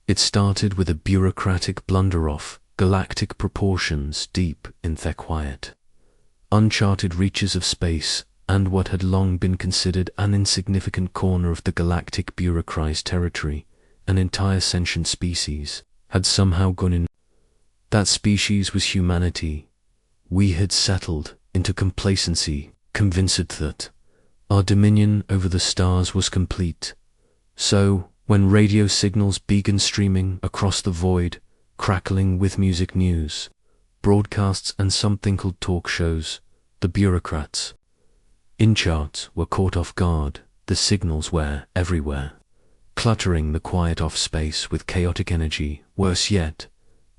It started with a bureaucratic blunder-off, galactic proportions deep in their quiet, uncharted reaches of space, and what had long been considered an insignificant corner of the galactic bureaucrat's territory, an entire sentient species, had somehow gone in. That species was humanity. We had settled into complacency, convinced that our dominion over the stars was complete. So, when radio signals began streaming across the void, crackling with music news, broadcasts and something called talk shows, the bureaucrats in charge were caught off guard. The signals were everywhere, cluttering the quiet off space with chaotic energy. Worse yet,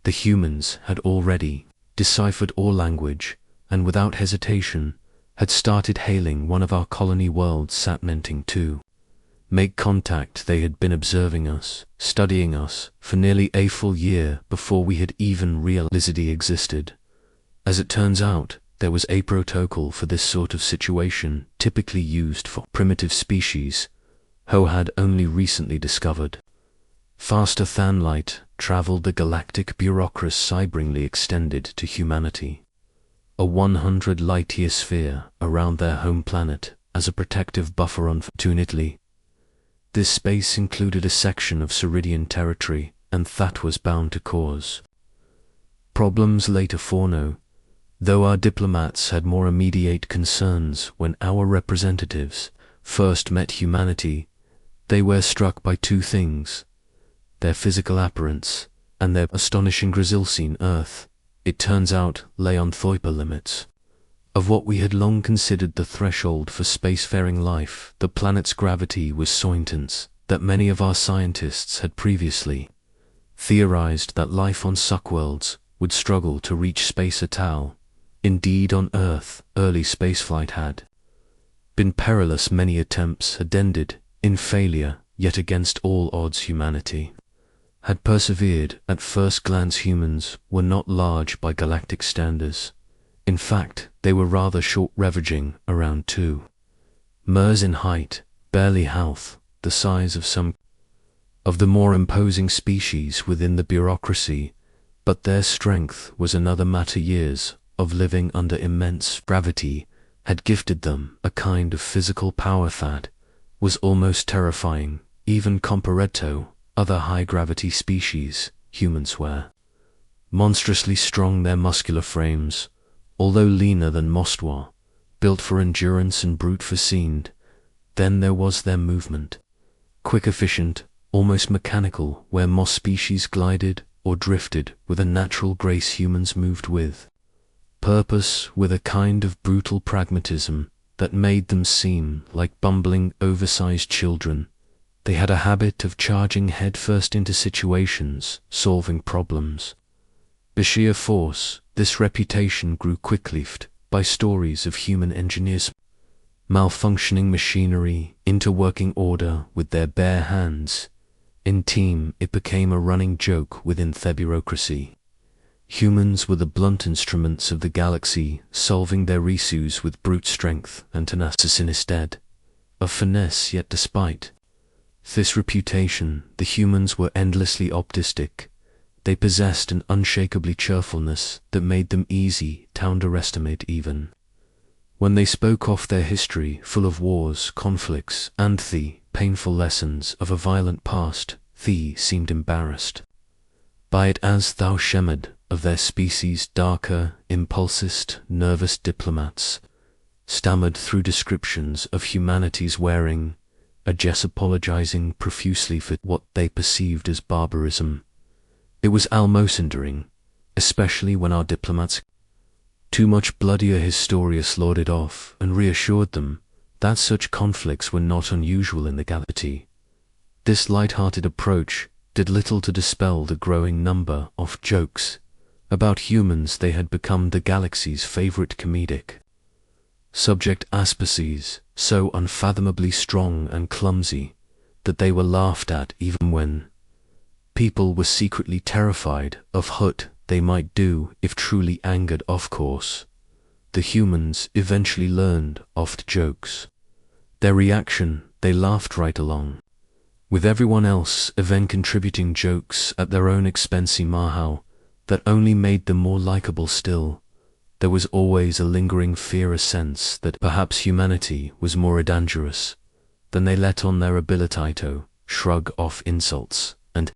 the humans had already deciphered all language, and without hesitation had started hailing one of our colony worlds, satmenting to make contact. They had been observing us, studying us, for nearly a full year before we had even realized it existed. As it turns out, there was a protocol for this sort of situation, typically used for primitive species, Ho had only recently discovered. Faster than light traveled the galactic bureaucracy, cyberingly extended to humanity, a 100 light-year sphere around their home planet as a protective buffer. Unfortunately, this space included a section of Ceridian territory, and that was bound to cause problems later. For now, though our diplomats had more immediate concerns when our representatives first met humanity, they were struck by two things: their physical appearance and their astonishing Grisilcine Earth, it turns out, lay on the upper limits of what we had long considered the threshold for spacefaring life. The planet's gravity was so intense that many of our scientists had previously theorized that life on suckworlds would struggle to reach space at all. Indeed, on Earth, early spaceflight had been perilous. Many attempts had ended in failure, yet against all odds humanity had persevered. At first glance, humans were not large by galactic standards. In fact, they were rather short, averaging around 2 meters in height, barely half the size of some of the more imposing species within the bureaucracy. But their strength was another matter. Years of living under immense gravity had gifted them a kind of physical power that was almost terrifying, even compared to other high-gravity species. Humans were monstrously strong. Their muscular frames, although leaner than most, were built for endurance and brute force. Then there was their movement, quick, efficient, almost mechanical. Where most species glided or drifted with a natural grace, humans moved with purpose, with a kind of brutal pragmatism that made them seem like bumbling, oversized children. They had a habit of charging headfirst into situations, solving problems by sheer force. This reputation grew quickly by stories of human engineers malfunctioning machinery into working order with their bare hands. In team, it became a running joke within the bureaucracy. Humans were the blunt instruments of the galaxy, solving their issues with brute strength and tenacity instead of finesse. Yet despite this reputation, the humans were endlessly optimistic. They possessed an unshakable cheerfulness that made them easy to underestimate. Even when they spoke of their history, full of wars, conflicts, and the painful lessons of a violent past, they seemed embarrassed by it, as thou shemmed of their species. Darker, impulsist, nervous diplomats stammered through descriptions of humanity's wearing a dress, apologizing profusely for what they perceived as barbarism. It was almost endearing, especially when our diplomats, too much bloodier historians, lauded off and reassured them that such conflicts were not unusual in the galaxy. This light-hearted approach did little to dispel the growing number of jokes about humans. They had become the galaxy's favorite comedic subject, species so unfathomably strong and clumsy that they were laughed at even when people were secretly terrified of what they might do if truly angered. Of course, the humans eventually learned of the jokes. Their reaction, they laughed right along. with everyone else even contributing jokes at their own expense somehow that only made them more likable still. There was always a lingering fear, a sense that perhaps humanity was more dangerous than they let on their ability to shrug off insults and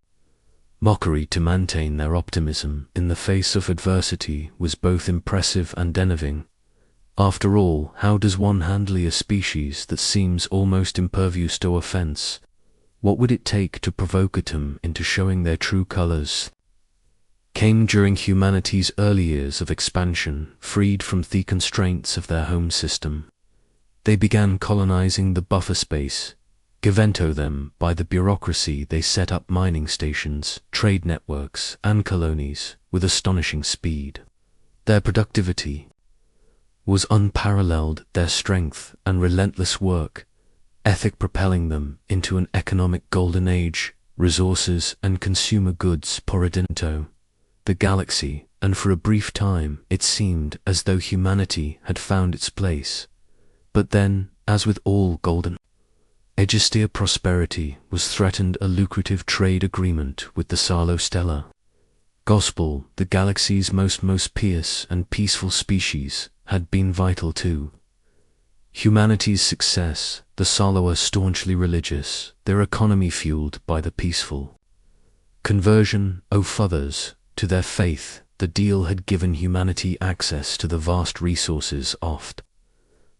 mockery. To maintain their optimism in the face of adversity was both impressive and enerving. After all, how does one handle a species that seems almost impervious to offense? What would it take to provoke them into showing their true colors? Came during humanity's early years of expansion, freed from the constraints of their home system. They began colonizing the buffer space, given to them by the bureaucracy. They set up mining stations, trade networks, and colonies with astonishing speed. Their productivity was unparalleled, their strength and relentless work ethic propelling them into an economic golden age. Resources and consumer goods poured into the galaxy, and for a brief time it seemed as though humanity had found its place. But then, as with all golden ages, prosperity was threatened. A lucrative trade agreement with the Stellar Gospel, the galaxy's most pious and peaceful species, had been vital to humanity's success. The Salo were staunchly religious, their economy fueled by the peaceful conversion of others to their faith. The deal had given humanity access to the vast resources of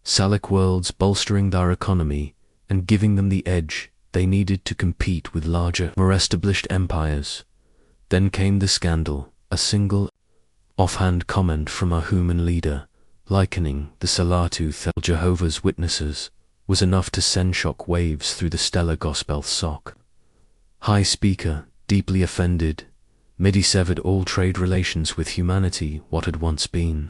Salic worlds, bolstering their economy and giving them the edge they needed to compete with larger, more established empires. Then came the scandal, a single offhand comment from a human leader likening the Salatu Jehovah's Witnesses was enough to send shock waves through the stellar gospel sock. High Speaker, deeply offended, Midi severed all trade relations with humanity. What had once been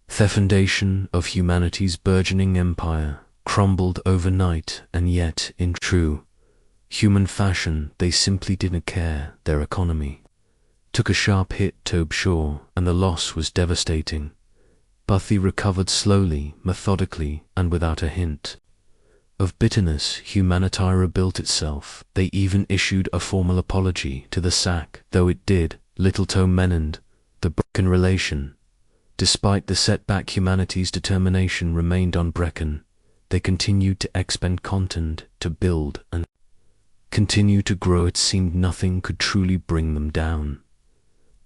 the foundation of humanity's burgeoning empire crumbled overnight, and yet, in true human fashion, they simply didn't care. Their economy took a sharp hit, to be sure, and the loss was devastating. But they recovered slowly, methodically, and without a hint of bitterness. Humanity rebuilt itself. They even issued a formal apology to the SAC, though it did little to mend the broken relation. Despite the setback, humanity's determination remained unbroken. They continued to expend content, to build and continue to grow. It seemed nothing could truly bring them down.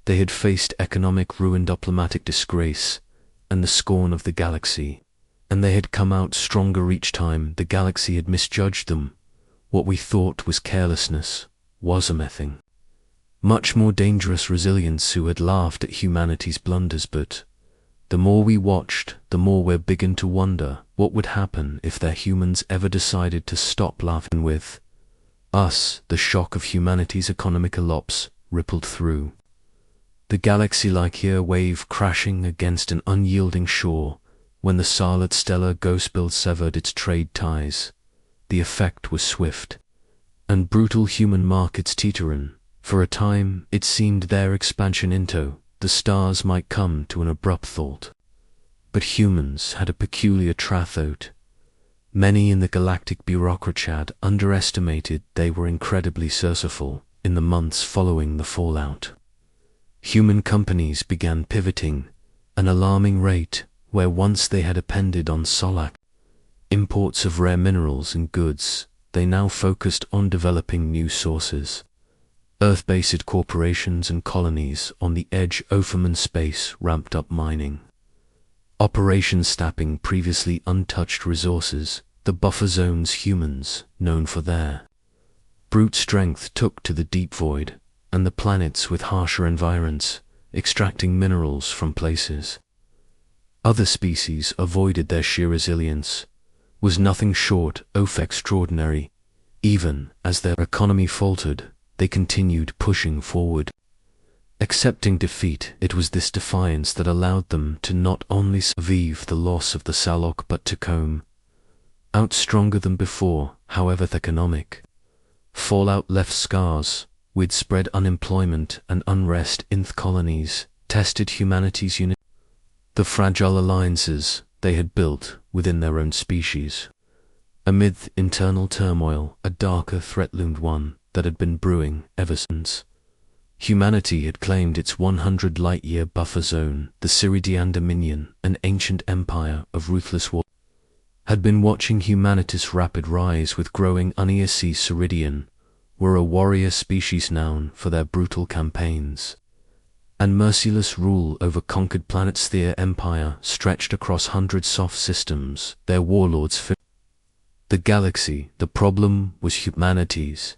They had faced economic ruin, diplomatic disgrace, and the scorn of the galaxy, and they had come out stronger each time. The galaxy had misjudged them. What we thought was carelessness was a mething much more dangerous resilience. Who had laughed at humanity's blunders, but the more we watched, the more we began to wonder what would happen if their humans ever decided to stop laughing with us. The shock of humanity's economic collapse rippled through the galaxy like a wave crashing against an unyielding shore. When the Solid Stellar Gospel severed its trade ties, the effect was swift and brutal. Human markets teetering. For a time, it seemed their expansion into the stars might come to an abrupt halt. But humans had a peculiar thought. Many in the galactic bureaucracy had underestimated they were incredibly successful in the months following the fallout. Human companies began pivoting an alarming rate, where once they had depended on Solak imports of rare minerals and goods, they now focused on developing new sources. Earth-based corporations and colonies on the edge of human space ramped up mining operations, tapping previously untouched resources. The buffer zone's humans, known for their brute strength, took to the deep void and the planets with harsher environs, extracting minerals from places other species avoided. Their sheer resilience was nothing short of extraordinary. Even as their economy faltered, they continued pushing forward. Accepting defeat, it was this defiance that allowed them to not only survive the loss of the Salok but to come out stronger than before. However, the economic fallout left scars. Widespread unemployment and unrest in the colonies tested humanity's unity. The fragile alliances they had built within their own species Amid internal turmoil, a darker threat loomed, one that had been brewing ever since humanity had claimed its 100-light-year buffer zone. The Ceridian Dominion, an ancient empire of ruthless war, had been watching humanity's rapid rise with growing unease. Ceridian were a warrior species known for their brutal campaigns and merciless rule over conquered planets. Their empire stretched across hundreds of systems, their warlords filled the galaxy. The problem was humanity's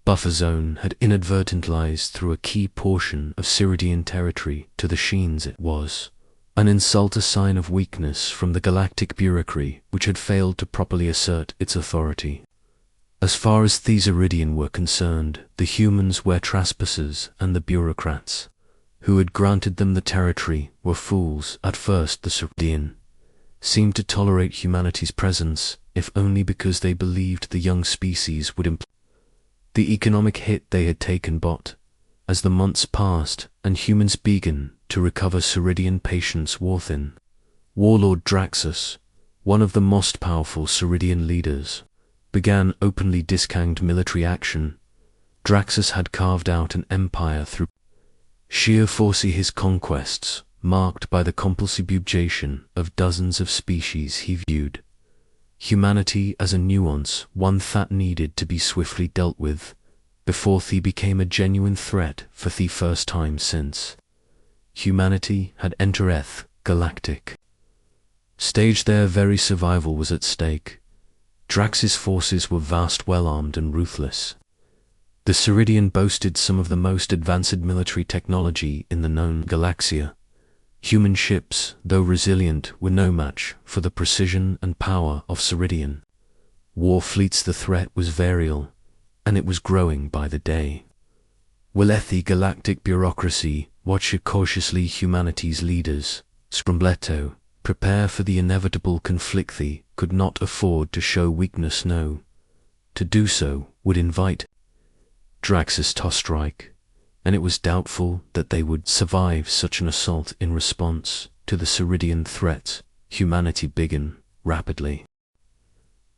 buffer zone had inadvertently lies through a key portion of Ceridian territory to the Sheens. It was an insult, a sign of weakness from the galactic bureaucracy, which had failed to properly assert its authority. As far as the Ceridian were concerned, the humans were trespassers, and the bureaucrats who had granted them the territory were fools. At first, the Ceridian seemed to tolerate humanity's presence, if only because they believed the young species would imply the economic hit they had taken. But as the months passed and humans began to recover, Ceridian patience wore thin. Warlord Draxus, one of the most powerful Ceridian leaders, began openly discounting military action. Draxus had carved out an empire through sheer force. His conquests, marked by the compulsive subjugation of dozens of species, he viewed humanity as a nuance, one that needed to be swiftly dealt with before he became a genuine threat. For the first time since humanity had entered galactic stage, their very survival was at stake. Drax's forces were vast, well-armed and ruthless. The Ceridian boasted some of the most advanced military technology in the known galaxia. Human ships, though resilient, were no match for the precision and power of Ceridian war fleets. The threat was variable, and it was growing by the day. The galactic bureaucracy watched cautiously humanity's leaders, Scrumbletto, prepare for the inevitable conflict. They could not afford to show weakness. No, to do so would invite Draxus to strike, and it was doubtful that they would survive such an assault. In response to the Ceridian threat, humanity began rapidly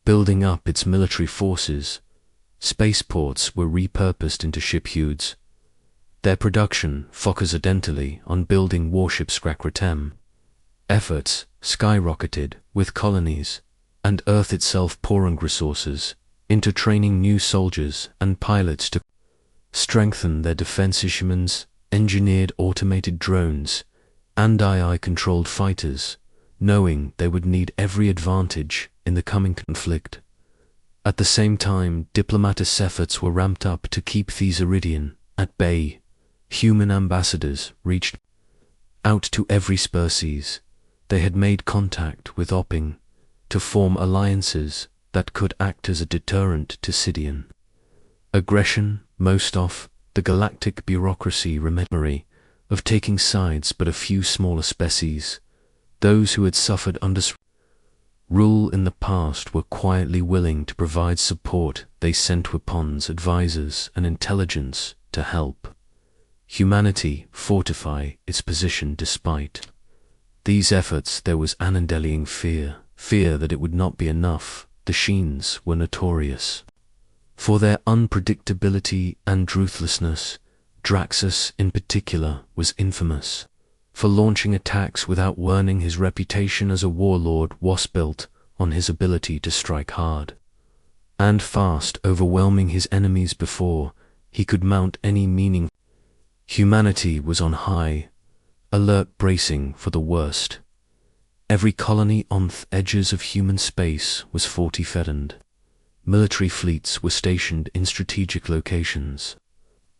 building up its military forces. Spaceports were repurposed into shipyards. Their production focused identically on building warships. Scrakratem efforts skyrocketed, with colonies and Earth itself pouring resources into training new soldiers and pilots to strengthen their defenses. Humans engineered automated drones and AI-controlled fighters, knowing they would need every advantage in the coming conflict. At the same time, diplomatic efforts were ramped up to keep the Ceridian at bay. Human ambassadors reached out to every species they had made contact with, hoping to form alliances that could act as a deterrent to Ceridian aggression. Most of the galactic bureaucracy remembered of taking sides, but a few smaller species, those who had suffered under rule in the past, were quietly willing to provide support. They sent weapons, advisors, and intelligence to help humanity fortify its position. Despite these efforts, there was an undying fear that it would not be enough. The Sheens were notorious for their unpredictability and ruthlessness. Draxus, in particular, was infamous for launching attacks without warning. His reputation as a warlord was built on his ability to strike hard and fast, overwhelming his enemies before he could mount any meaning. Humanity was on high alert, bracing for the worst. Every colony on the edges of human space was fortified, and military fleets were stationed in strategic locations,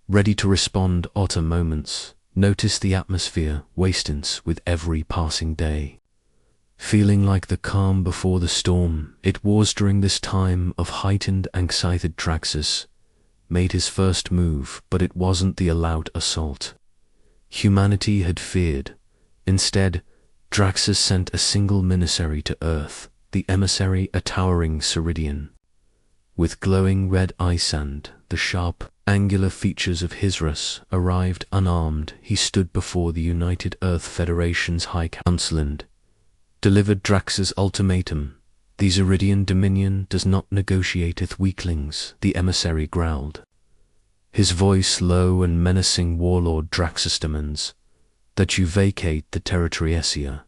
ready to respond at a moment's notice. The atmosphere wastes with every passing day, feeling like the calm before the storm. It was during this time of heightened anxiety that Draxus made his first move, but it wasn't the allowed assault humanity had feared. Instead, Draxus sent a single emissary to Earth, the emissary, a towering Ceridian with glowing red eyes and the sharp, angular features of his race. Arrived unarmed, he stood before the United Earth Federation's High Council and delivered Drax's ultimatum. The Zeridian dominion does not negotiate with weaklings, the emissary growled. His voice low and menacing. Warlord Draxus demands that you vacate the territory Essia.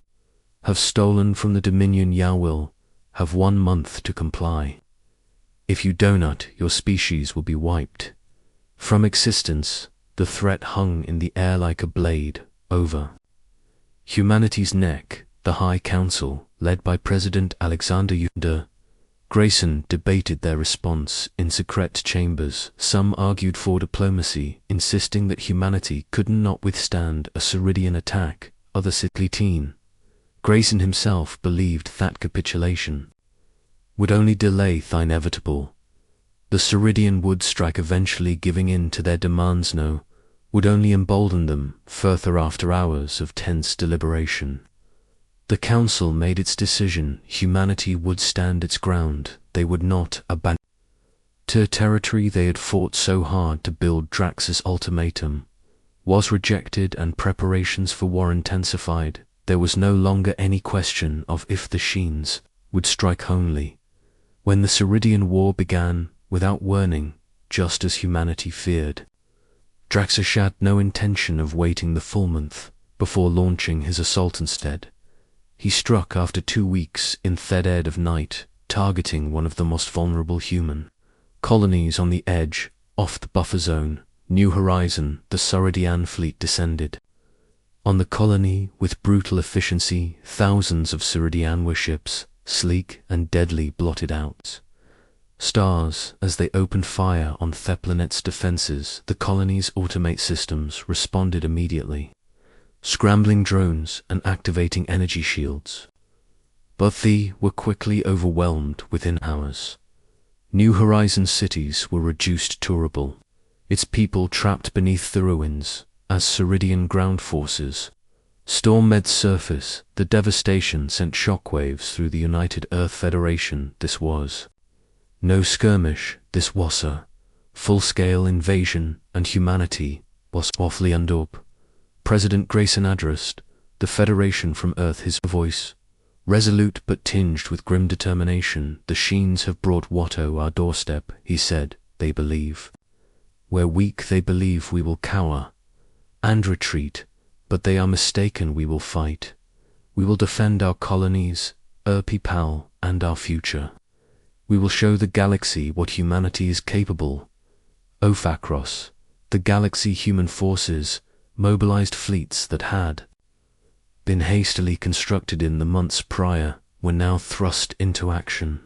Have stolen from the dominion Yawil, have 1 month to comply. If you do not, your species will be wiped from existence. The threat hung in the air like a blade over humanity's neck. The High Council, led by President Alexander Grayson, debated their response in secret chambers. Some argued for diplomacy, insisting that humanity could not withstand a Ceridian attack. Others said Grayson himself believed that capitulation would only delay the inevitable. The Ceridian would strike eventually. Giving in to their demands would only embolden them further. After hours of tense deliberation, the Council made its decision. Humanity would stand its ground. They would not abandon the territory they had fought so hard to build. Drax's ultimatum was rejected and preparations for war intensified. There was no longer any question of if the Sheens would strike. Only when the Ceridian War began, without warning, just as humanity feared. Draxus had no intention of waiting the full month before launching his assault. Instead, he struck after 2 weeks in the dead of night, targeting one of the most vulnerable human colonies on the edge, off the buffer zone. New Horizon, the Ceridian fleet descended on the colony with brutal efficiency. Thousands of Ceridian warships, sleek and deadly, blotted out stars as they opened fire on the planet's defenses. The colony's automate systems responded immediately, scrambling drones and activating energy shields. But they were quickly overwhelmed within hours. New Horizon cities were reduced to rubble, its people trapped beneath the ruins as Ceridian ground forces stormed the surface. The devastation sent shockwaves through the United Earth Federation. This was no skirmish, this was a full-scale invasion, and humanity was awfully up. President Grayson addressed the Federation from Earth, his voice resolute but tinged with grim determination. The Sheens have brought Watto our doorstep, he said. They believe we're weak, they believe we will cower and retreat, but they are mistaken. We will fight. We will defend our colonies, our people, and our future. We will show the galaxy what humanity is capable. Ophacros, the galaxy human forces, mobilized fleets that had been hastily constructed in the months prior, were now thrust into action.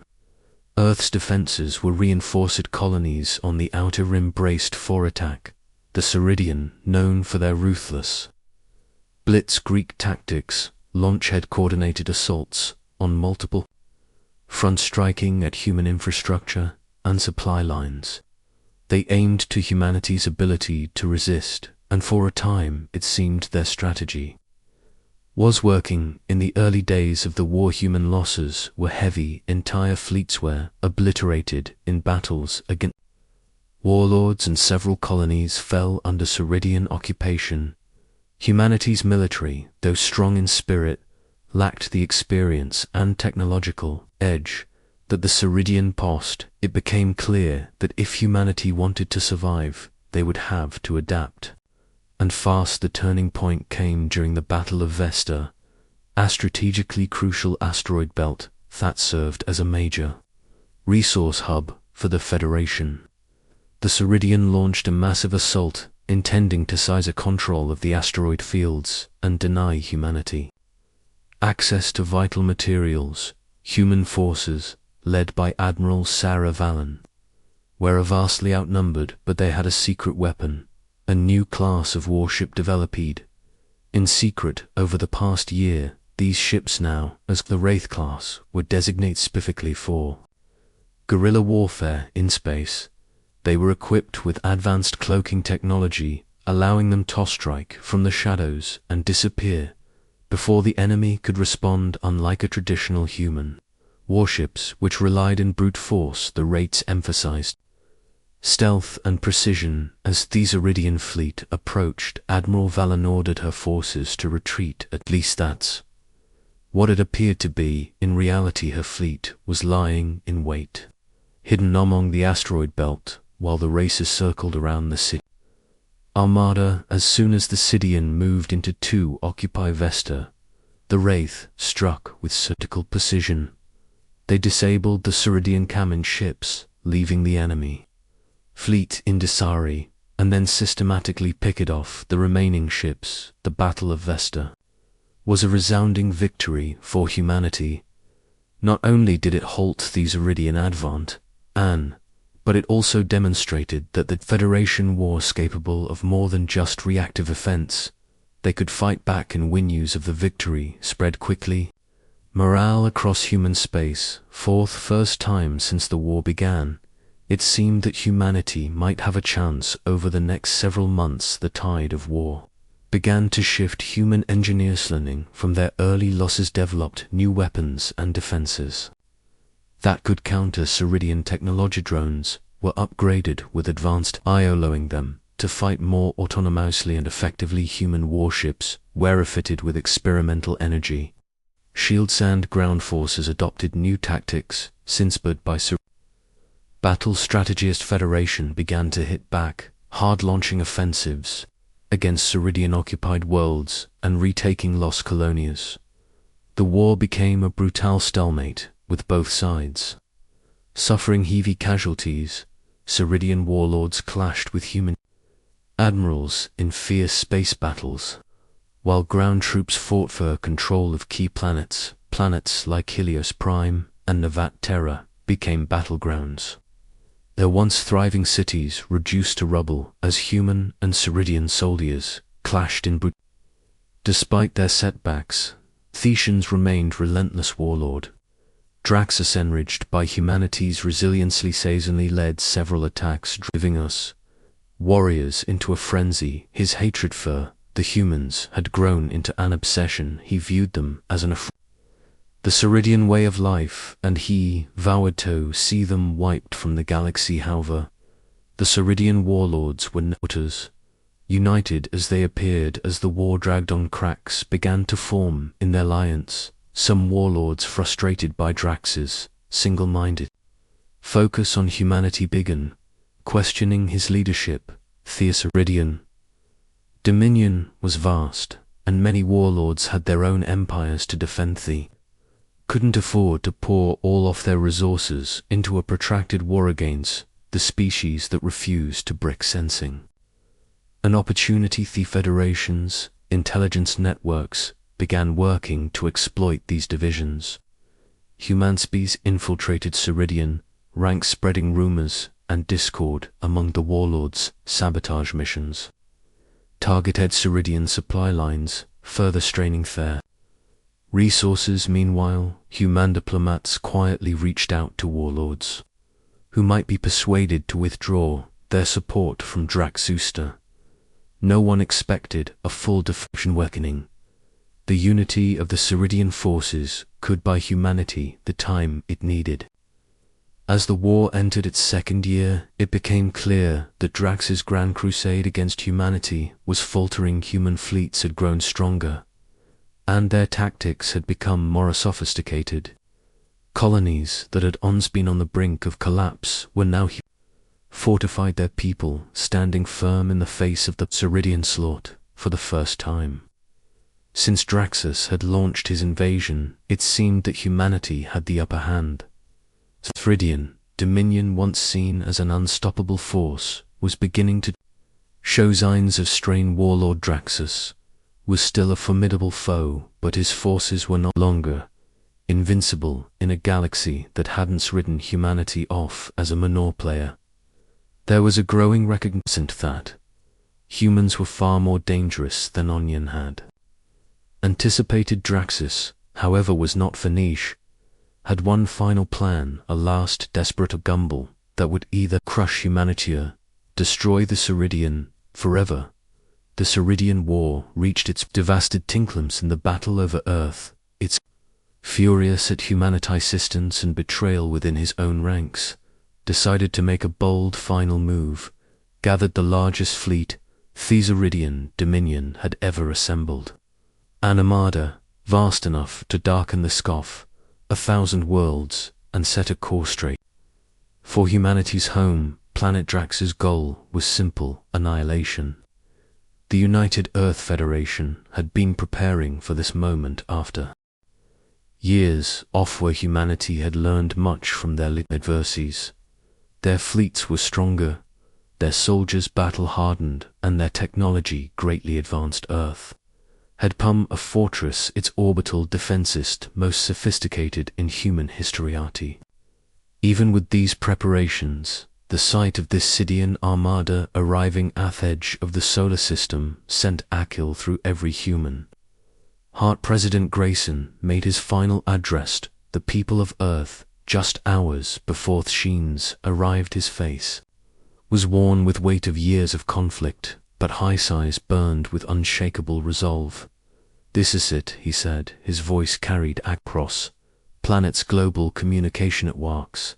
Earth's defenses were reinforced. Colonies on the outer rim braced for attack. The Ceridian, known for their ruthless blitzkrieg tactics, launch-head coordinated assaults on multiple fronts, striking at human infrastructure and supply lines. They aimed to humanity's ability to resist, and for a time it seemed their strategy was working. In the early days of the war, human losses were heavy. Entire fleets were obliterated in battles against warlords, and several colonies fell under Ceridian occupation. Humanity's military, though strong in spirit, lacked the experience and technological edge that the Ceridian possessed. It became clear that if humanity wanted to survive, they would have to adapt. And fast. The turning point came during the Battle of Vesta, a strategically crucial asteroid belt that served as a major resource hub for the Federation. The Ceridian launched a massive assault, intending to seize control of the asteroid fields and deny humanity access to vital materials. Human forces, led by Admiral Sarah Vallon, were vastly outnumbered, but they had a secret weapon, a new class of warship developed in secret over the past year. These ships, now as the Wraith class, were designated specifically for guerrilla warfare in space. They were equipped with advanced cloaking technology, allowing them to strike from the shadows and disappear before the enemy could respond. Unlike a traditional human warships, which relied on brute force, the Wraiths emphasized stealth and precision. As the Ceridian fleet approached, Admiral Vallon ordered her forces to retreat. At least that's What it appeared to be, in reality her fleet, was lying in wait, hidden among the asteroid belt, while the racers circled around the city. Armada. As soon as the Sidian moved into to occupy Vesta, the Wraith struck with surgical precision. They disabled the Ceridian Kamen ships, leaving the enemy fleet in disarray, and then systematically picket off the remaining ships. The Battle of Vesta was a resounding victory for humanity. Not only did it halt the Ceridian advent, but it also demonstrated that the Federation was capable of more than just reactive offense. They could fight back, and win. News of the victory spread quickly. Morale across human space. For the first time since the war began, it seemed that humanity might have a chance. Over the next several months, the tide of war began to shift. Human engineers, learning from their early losses, developed new weapons and defenses that could counter Ceridian technology. Drones were upgraded with advanced IO, allowing them to fight more autonomously and effectively. Human warships were fitted with experimental energy shields, and ground forces adopted new tactics inspired by battle strategist. Federation began to hit back hard, launching offensives against Ceridian-occupied worlds and retaking lost colonies. The war became a brutal stalemate, with both sides suffering heavy casualties. Ceridian warlords clashed with human admirals in fierce space battles, while ground troops fought for control of key planets. Planets like Helios Prime and Navat Terra became battlegrounds. Their once thriving cities reduced to rubble as human and Ceridian soldiers clashed in brutality. Despite their setbacks, Thesians remained relentless warlord. Draxus, enriched by humanity's resiliency, seasonally led several attacks, driving us warriors into a frenzy. His hatred for the humans had grown into an obsession. He viewed them as an affront, the Ceridian way of life, and he vowed to see them wiped from the galaxy. However, the Ceridian warlords were not united as they appeared. As the war dragged on, cracks began to form in their alliance. Some warlords, frustrated by Drax's single-minded focus on humanity, began questioning his leadership. The Ceridian dominion was vast, and many warlords had their own empires to defend. They couldn't afford to pour all of their resources into a protracted war against the species that refused to break. Sensing an opportunity, the Federation's intelligence networks began working to exploit these divisions. Humanspees infiltrated Ceridian ranks, spreading rumors and discord among the warlords. Sabotage missions targeted Ceridian supply lines, further straining their resources. Meanwhile, human diplomats quietly reached out to warlords who might be persuaded to withdraw their support from Draxusta. No one expected a full defection weakening. The unity of the Ceridian forces could buy humanity the time it needed. As the war entered its second year, it became clear that Drax's grand crusade against humanity was faltering. Human fleets had grown stronger, and their tactics had become more sophisticated. Colonies that had once been on the brink of collapse were now fortified, their people standing firm in the face of the Ceridian slaughter. For the first time since Draxus had launched his invasion, it seemed that humanity had the upper hand. Ceridian dominion, once seen as an unstoppable force, was beginning to show signs of strain. Warlord Draxus was still a formidable foe, but his forces were no longer invincible in a galaxy that hadn't written humanity off as a minor player. There was a growing recognition that humans were far more dangerous than Onion had anticipated. Draxus, however, was not finished. Had one final plan, a last desperate gamble that would either crush humanity or destroy the Ceridian forever. The Ceridian War reached its devastating climax in the battle over Earth. Its furious at humanity's assistance and betrayal within his own ranks, decided to make a bold final move, gathered the largest fleet the Ceridian Dominion had ever assembled. An armada vast enough to darken the scoff, 1,000 worlds, and set a course straight. For humanity's home, planet Drax's goal was simple: annihilation. The United Earth Federation had been preparing for this moment after years off where humanity had learned much from their adversities. Their fleets were stronger, their soldiers battle-hardened, and their technology greatly advanced. Earth had become a fortress, its orbital defenses most sophisticated in human history. Even with these preparations, the sight of this Sidian armada arriving at the edge of the solar system sent a chill through every human heart. President Grayson made his final address to the people of Earth just hours before the Sheens arrived. His face was worn with weight of years of conflict, but his eyes burned with unshakable resolve. "This is it," he said, his voice carried across planet's global communication networks.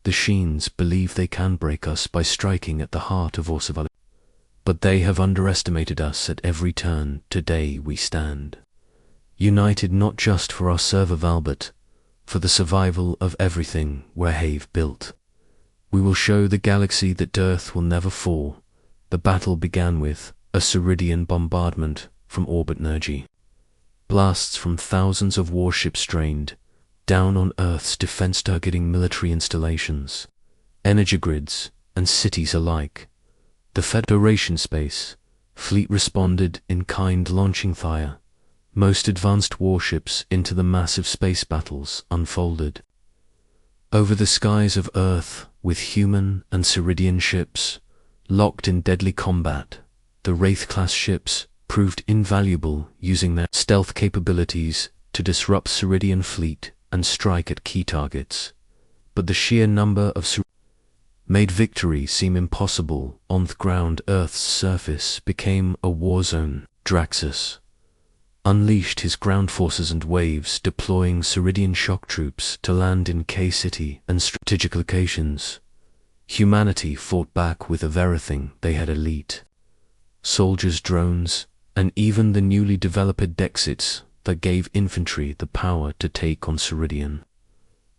"The Sheens believe they can break us by striking at the heart of our civilization. But they have underestimated us at every turn. Today we stand united not just for our survival but for the survival of everything we have built. We will show the galaxy that Earth will never fall." The battle began with a Ceridian bombardment from orbit, energy blasts from thousands of warships drained down on Earth's defense-targeting military installations, energy grids, and cities alike. The Federation space fleet responded in kind, launching their most advanced warships into the massive space battles unfolded over the skies of Earth. With human and Ceridian ships locked in deadly combat, the Wraith-class ships proved invaluable, using their stealth capabilities to disrupt Ceridian fleet and strike at key targets. But the sheer number of made victory seem impossible. On the ground, Earth's surface became a war zone. Draxus unleashed his ground forces and waves, deploying Ceridian shock troops to land in K-City and strategic locations. Humanity fought back with everything they had: elite soldiers, drones, and even the newly developed Dexits that gave infantry the power to take on Ceridian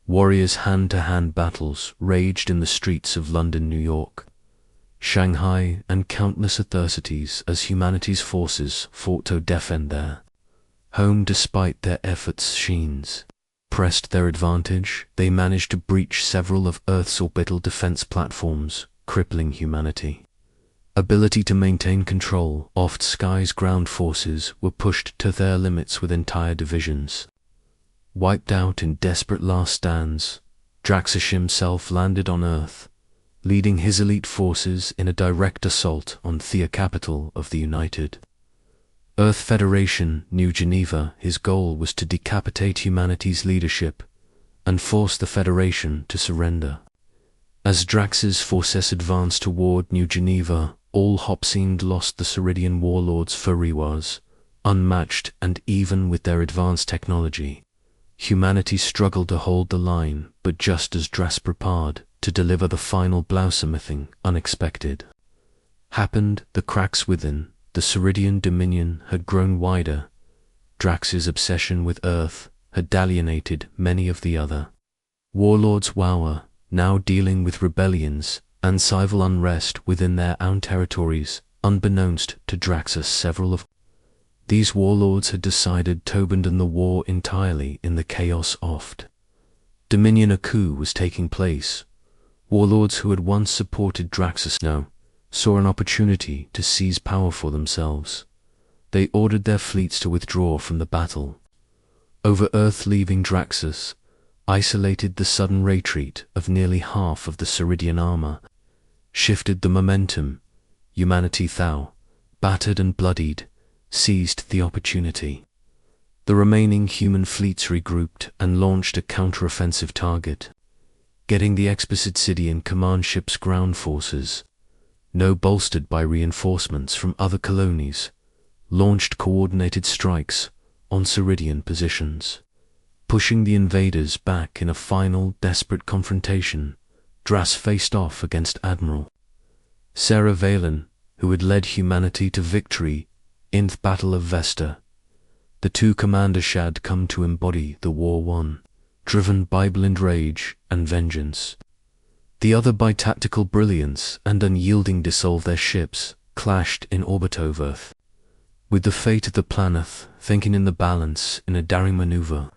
warriors. Hand-to-hand battles raged in the streets of London, New York, Shanghai, and countless adversities as humanity's forces fought to defend their home. Despite their efforts, Sheens pressed their advantage. They managed to breach several of Earth's orbital defense platforms, crippling humanity ability to maintain control. Oft Sky's ground forces were pushed to their limits, with entire divisions wiped out in desperate last stands. Draxus himself landed on Earth, leading his elite forces in a direct assault on the capital of the United Earth Federation, New Geneva. His goal was to decapitate humanity's leadership and force the Federation to surrender. As Drax's forces advanced toward New Geneva, all hope seemed lost. The Ceridian warlords' fury was unmatched, and even with their advanced technology, humanity struggled to hold the line. But just as Drax prepared to deliver the final blow, something unexpected happened. The cracks within the Ceridian dominion had grown wider. Drax's obsession with Earth had alienated many of the other warlords, were now dealing with rebellions and civil unrest within their own territories. Unbeknownst to Draxus, several of these warlords had decided to abandon the war entirely. In the chaos of Dominion, a coup was taking place. Warlords who had once supported Draxus now saw an opportunity to seize power for themselves. They ordered their fleets to withdraw from the battle over Earth, leaving Draxus isolated. The sudden retreat of nearly half of the Ceridian armor shifted the momentum. Humanity, thou battered and bloodied, seized the opportunity. The remaining human fleets regrouped and launched a counteroffensive target, getting the explicit Sidian command ship's ground forces, now bolstered by reinforcements from other colonies, launched coordinated strikes on Ceridian positions, pushing the invaders back. In a final, desperate confrontation, Drax faced off against Admiral Sarah Valen, who had led humanity to victory in the Battle of Vesta. the two commanders had come to embody the war won, driven by blind rage and vengeance. The other by tactical brilliance and unyielding dissolve their ships, clashed in orbit over Earth. With the fate of the planet thinking in the balance in a daring maneuver,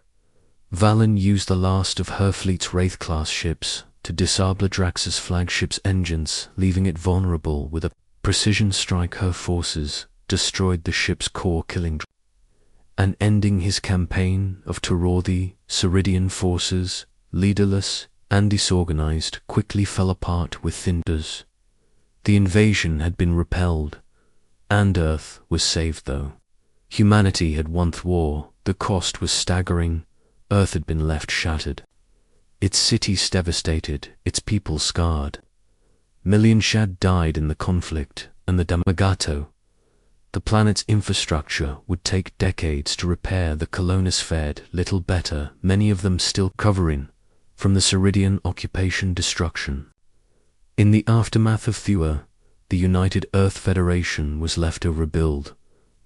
Valen used the last of her fleet's Wraith-class ships to disable Drax's flagship's engines, leaving it vulnerable. With a precision strike, her forces destroyed the ship's core, killing and ending his campaign of terror. The Ceridian forces, leaderless and disorganized, quickly fell apart with thunders. The invasion had been repelled, and Earth was saved. Though humanity had won the war, the cost was staggering. Earth had been left shattered, its cities devastated, its people scarred. Millions had died in the conflict, and the Damagato, the planet's infrastructure, would take decades to repair. The colonists fared little better, many of them still recovering from the Ceridian occupation destruction. In the aftermath of Thua, the United Earth Federation was left to rebuild,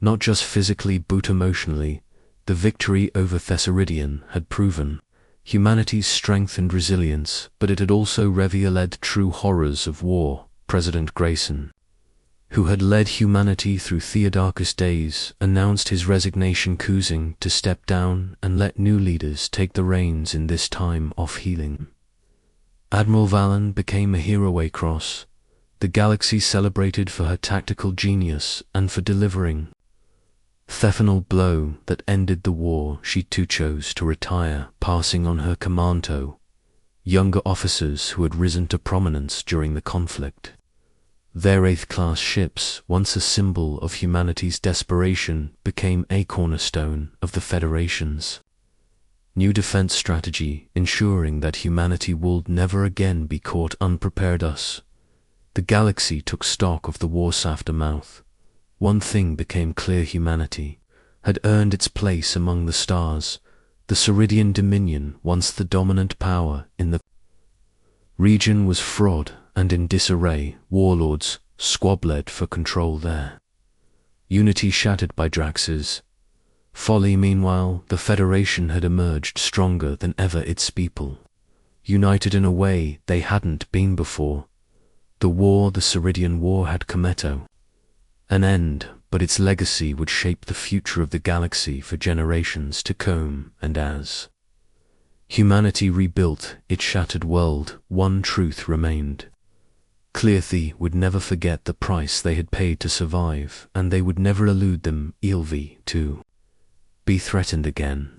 not just physically but emotionally. The victory over Thessaridian had proven humanity's strength and resilience, but it had also revealed true horrors of war. President Grayson, who had led humanity through Theodarchus' days, announced his resignation, choosing to step down and let new leaders take the reins in this time of healing. Admiral Valen became a hero across the galaxy, celebrated for her tactical genius and for delivering the final blow that ended the war. She too chose to retire, passing on her command to younger officers who had risen to prominence during the conflict. Their Wraith-class ships, once a symbol of humanity's desperation, became a cornerstone of the Federation's new defense strategy, ensuring that humanity would never again be caught unprepared. Us, the galaxy took stock of the war's aftermath. One thing became clear: humanity had earned its place among the stars. The Ceridian Dominion, once the dominant power in the region, was fraud and in disarray. Warlords squabbled for control there, unity shattered by Drax's folly. Meanwhile, the Federation had emerged stronger than ever, its people united in a way they hadn't been before. The war, the Ceridian War, had come to an end, but its legacy would shape the future of the galaxy for generations to come. And as humanity rebuilt its shattered world, one truth remained clear: they would never forget the price they had paid to survive, and they would never elude them. ELV to be threatened again.